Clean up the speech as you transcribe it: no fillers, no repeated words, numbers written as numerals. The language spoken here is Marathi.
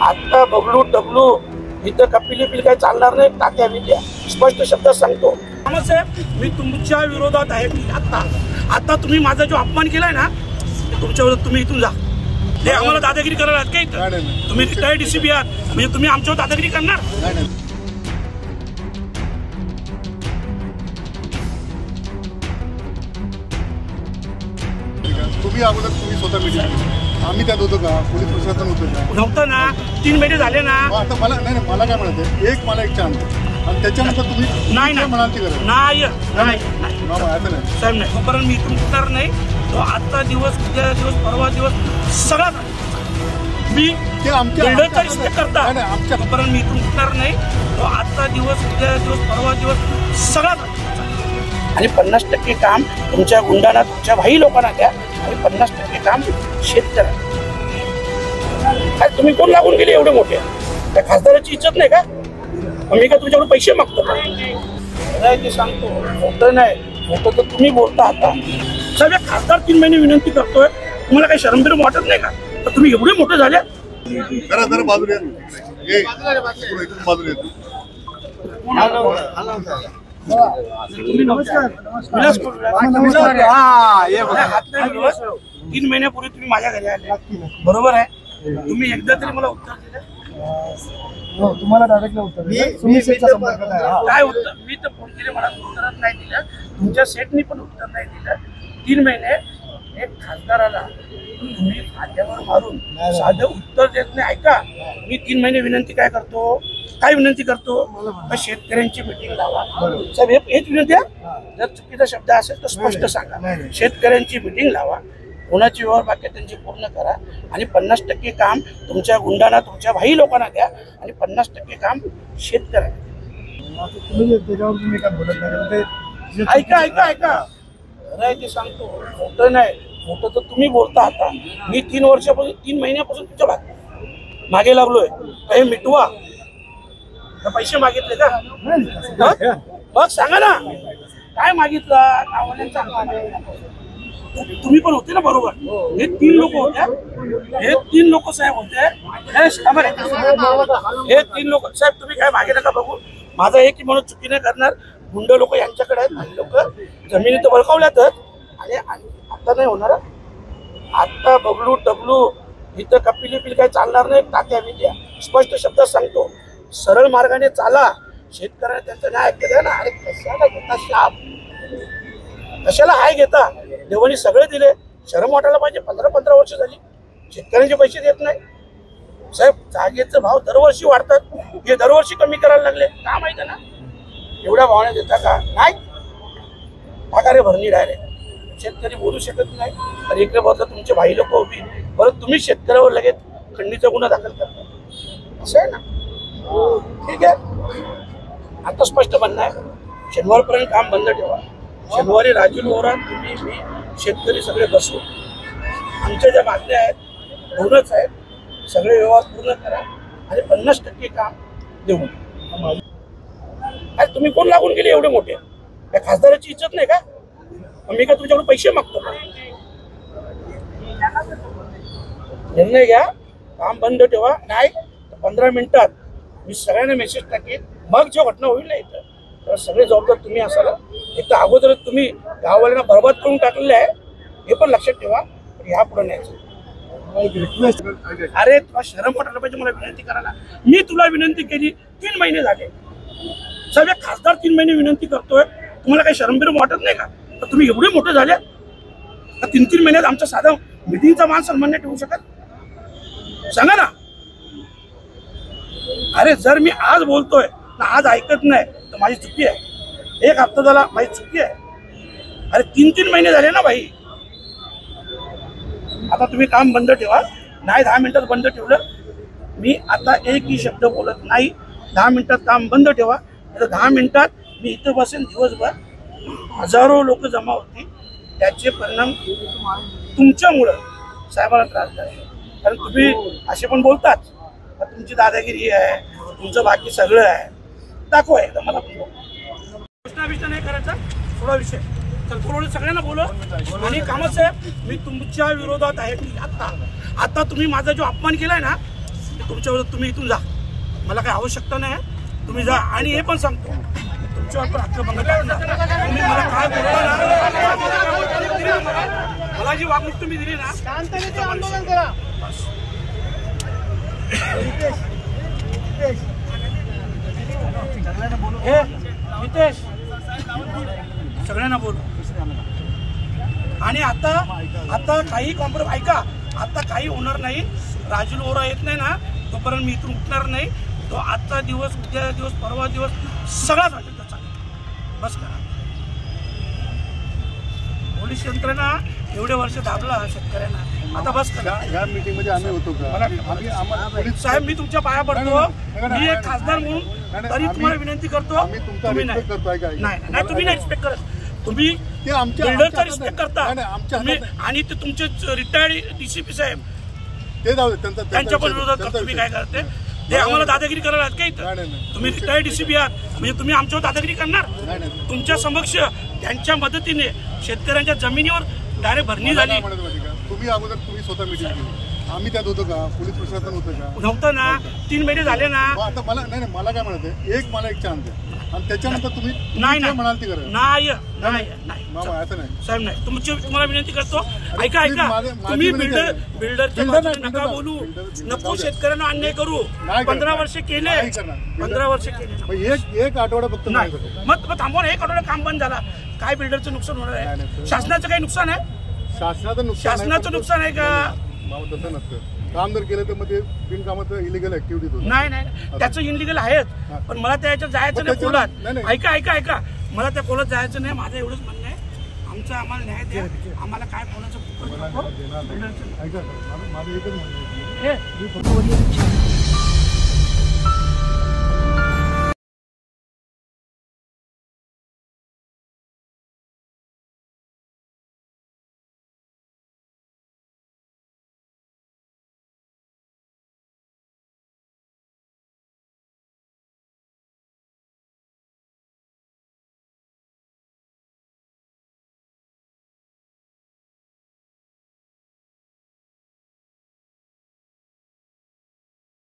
आता बबलू टबलू इथं कपिली बिल काय चालणार नाही. टाक्या बिट्या स्पष्ट शब्दात सांगतो. मी तुमच्या विरोधात आहे. आता तुम्ही माझा जो अपमान केलाय ना तुमच्या विरोधात, तुम्ही इथून जा. ते आम्हाला दादागिरी करायला का इथं? तुम्ही रिटायर्ड डीसीपी आहात म्हणजे तुम्ही आमच्यावर दादागिरी करणार? तुम्ही अगोदर तुम्ही स्वतः मीटिंग आम्ही त्यात होतो का? पोलीस प्रशासन होतं का? नव्हतं ना. 3 महिने झाले ना. आता मला नाही, मला काय म्हणायचं, मला एक चान्स आणि त्याच्यानंतर तुम्ही नाही म्हणाल गरज नाही साहेब नाही. तोपर्यंत मी इथून उठणार नाही. तो आजचा दिवस, उद्या दिवस, परवा दिवस सगळा मी बिल्डरचा रिस्पेक्ट करता. तोपर्यंत मी इथून उठणार नाही. तो आजचा दिवस, उद्या दिवस, परवा दिवस सगळा आणि 50% काम तुमच्या गुंडांना, तुमच्या भाई लोकांना द्या आणि 50% काम शेतकऱ्यांना. काय तुम्ही कोण लागून गेले एवढे मोठे? त्या खासदाराची इज्जत नाही का? मी काय तुमच्याकडून पैसे मागतो का? ते सांगतो मोठं नाही. मोठं तर तुम्ही बोलता. आता सगळे खासदार 3 महिने विनंती करतोय. तुम्हाला काही शरमबिरम वाटत नाही का? तर तुम्ही एवढे मोठे झाले. जरा बाजूला नमस्कार. 3 महिन्यापूर्वी तुम्ही माझ्या घरी आले, बरोबर आहे? तुम्ही एकदा तरी मला उत्तर दिलं? तुम्हाला डायरेक्टली उत्तर काय उत्तर? मी तर फोन केले, मला उत्तरच नाही दिलं. तुमच्या सेटनी पण उत्तर नाही दिलं. 3 महिने एक खासदाराला तुम्ही खात्यावर मारून साधं उत्तर देत नाही. ऐका, मी 3 महिने विनंती काय करतो? काय विनंती करतो? शेतकऱ्यांची मीटिंग लावा. साहेब हेच विनंती आहे. जर चुकीचा शब्द असेल तर स्पष्ट सांगा. शेतकऱ्यांची मीटिंग लावा. कोणाची व्यवहार बाकी त्यांची पूर्ण करा आणि 50% काम तुमच्या गुंडांना, तुमच्या भाई लोकांना द्या आणि 50% काम शेतकऱ्यांना. ऐका ते सांगतो मोठं नाही. मोठं तर तुम्ही बोलता. आता मी 3 महिन्यापासून तुमच्या मागे लागलोय. हे मिटवा. पैसे मागितले का? मग सांगा ना काय मागितलं. तुम्ही पण होते ना, बरोबर? हे 3 लोक होते. हे 3 लोक साहेब होते. हे 3 लोक साहेब, तुम्ही काय मागे नका बघू. माझं हे की म्हणून चुकी नाही करणार. गुंड लोक यांच्याकडे आहेत. काही लोक जमिनी तर बळकावल्यातच आणि आता नाही होणार. आता बबलू टबलू इथं कपिली बिल काय चालणार नाही. टाक्या बिट्या स्पष्ट शब्दात सांगतो. सरळ मार्गाने चाला. शेतकऱ्यांना त्यांचं न्याय द्या ना. अरे कशाला घेता शाप? कशाला हाय घेता? देवानी सगळे दिले. शरम वाटायला पाहिजे. 15 वर्ष झाली शेतकऱ्यांचे पैसे देत नाही. साहेब जागेचे भाव दरवर्षी वाढतात. हे दरवर्षी कमी करायला लागले. का माहिती ना? एवढ्या भावाने देता का? नाही. पगारे भरणी डायरेक्ट. शेतकरी बोलू शकत नाही. तर इकडे बघता तुमचे भाई लोक उभी, परत तुम्ही शेतकऱ्यावर लगेच खंडणीचा गुन्हा दाखल करता. असं आहे ना? ठीक आहे. आता स्पष्ट म्हणणं आहे, शनिवारपर्यंत काम बंद ठेवा. शनिवारी राजू लोरा, तुम्ही, मी, शेतकरी सगळे बसू. आमच्या ज्या मागण्या आहेत दोनच आहेत. सगळे व्यवहार पूर्ण करा आणि 50% काम देऊ. काय तुम्ही कोण लागून गेले एवढे मोठे? त्या खासदाराची इज्जत नाही का? मी काय तुमच्याकडून पैसे मागतो का? निर्णय घ्या. काम बंद ठेवा. नाही 15 मिनिटात मी सगळ्यांना मेसेज टाकेन. मग जो घटना होईल ना इथं, तर सगळे जबाबदार तुम्ही असाल. एक तर अगोदरच तुम्ही गाववाल्यांना बरबाद करून टाकलेलं आहे, हे पण लक्षात ठेवा. ह्या पुढे न्यायचं. अरे तुला शरम वाटायला पाहिजे मला विनंती करायला. मी तुला विनंती केली. 3 महिने झाले. सगळे खासदार 3 महिने विनंती करतोय. तुम्हाला काही शरमबिरम वाटत नाही का? तर तुम्ही एवढे मोठे झाले. 3 महिन्यात आमचा साधा मिटिंगचा मान सन्मान नाही ठेवू शकत? सांगा ना. अरे जर मी आज बोलतोय ना, आज ऐकत नाही तर माझी चुकी आहे. 1 हप्ता झाला माझी चुकी आहे. अरे 3 महिने झाले ना भाई. आता तुम्ही काम बंद ठेवा. नाही 10 मिनिटात बंद ठेवलं. मी आता एकही शब्द बोलत नाही. 10 मिनिटात काम बंद ठेवा. 10 मिनिटात मी इथं बसेन दिवसभर. हजारो लोक जमा होती. त्याचे परिणाम तुमच्यामुळं साहेबांना त्रास झाला. कारण तुम्ही असे पण बोलतात. तुमची दादागिरी आहे, तुमचं बाकी सगळं आहे. दाखवा एकदा मला पण. प्रश्न नाही करायचा. थोडा विषय तर थोडं सगळ्यांना बोला. आणि कामच आहे. मी तुमच्या विरोधात आहे. आता तुम्ही माझा जो अपमान केलाय ना तुमच्यावर तुम्ही इथून जा, मला काही आवश्यकता नाही, तुम्ही जा. आणि हे पण सांगतो तुमच्यावर पण हक्क बघा, तुम्ही मला काय बोलता ना, मला जी वागणूक तुम्ही दिली ना, नितेश सगळ्यांना बोल. आणि आता काही कॉम्प्रोमाइज ऐका, आता काही होणार नाही. राजूल ओरा येत नाही ना तोपर्यंत मी इथून उठणार नाही. तो आजचा दिवस, उद्या दिवस, परवा दिवस सगळा राजूलचा चालेल. बस करा. पोलीस यंत्रणा एवढे वर्ष दाबला शेतकऱ्यांना, आता बस करा. या मीटिंग मध्ये आम्ही होतो का? साहेब मी तुमच्या पाया पडतो, मी एक खासदार म्हणून तरी तुम्हाला विनंती करतो. तुम्ही नाही, तुम्ही नाही रिस्पेक्ट करत. तुम्ही बिल्डरचा रिस्पेक्ट करता आणि ते तुमचे रिटायर्ड डीसीपी साहेब ते जाऊ दे, त्यांच्या पण विरोधात तुम्ही काय करते ते आम्हाला दादागिरी करायला का इथं? तुम्ही रिटायर्ड डीसीपी आहात म्हणजे तुम्ही आमच्यावर दादागिरी करणार? तुमच्या समक्ष त्यांच्या मदतीने शेतकऱ्यांच्या जमिनीवर डायरेक्ट भरणी झाली. तुम्ही अगोदर तुम्ही स्वतः मीटिंग केली, आम्ही त्यात होतो का? पोलीस प्रशासन होतं का? नव्हतं ना. 3 महिने झाले ना. आता मला नाही, मला काय म्हणते, मला एक चान्स द्या आणि त्याच्यानंतर तुम्ही नाही म्हणाल ती करा. नाही असं नाही साहेब, नाही. तुम्हाला विनंती करतो, ऐका तुम्ही बिल्डरच्या नका बोलू, नको शेतकऱ्यांना अन्याय करू. 15 वर्ष केले, 15 वर्ष केले. एक आठवडा फक्त नाही. मग थांबवा, एक आठवडा काम बंद झाला, काय बिल्डरचं नुकसान होणार आहे? शासनाचं काही नुकसान आहे? शासनाचं नुकसान आहे का? तसं नसतं. काम जर केलं तर मग ते बिनकामाचं इलिगल ऍक्टिव्हिटी होतं. नाही त्याचं इनलिगल आहेच, पण मला त्याच्यात जायचं नाही कोर्टात. ऐका मला त्या कोर्टात जायचं नाही. माझं एवढंच म्हणणं आहे, आम्हाला न्याय द्या. आम्हाला काय कोणाचं ऐका, माझं एकच म्हणणं आहे.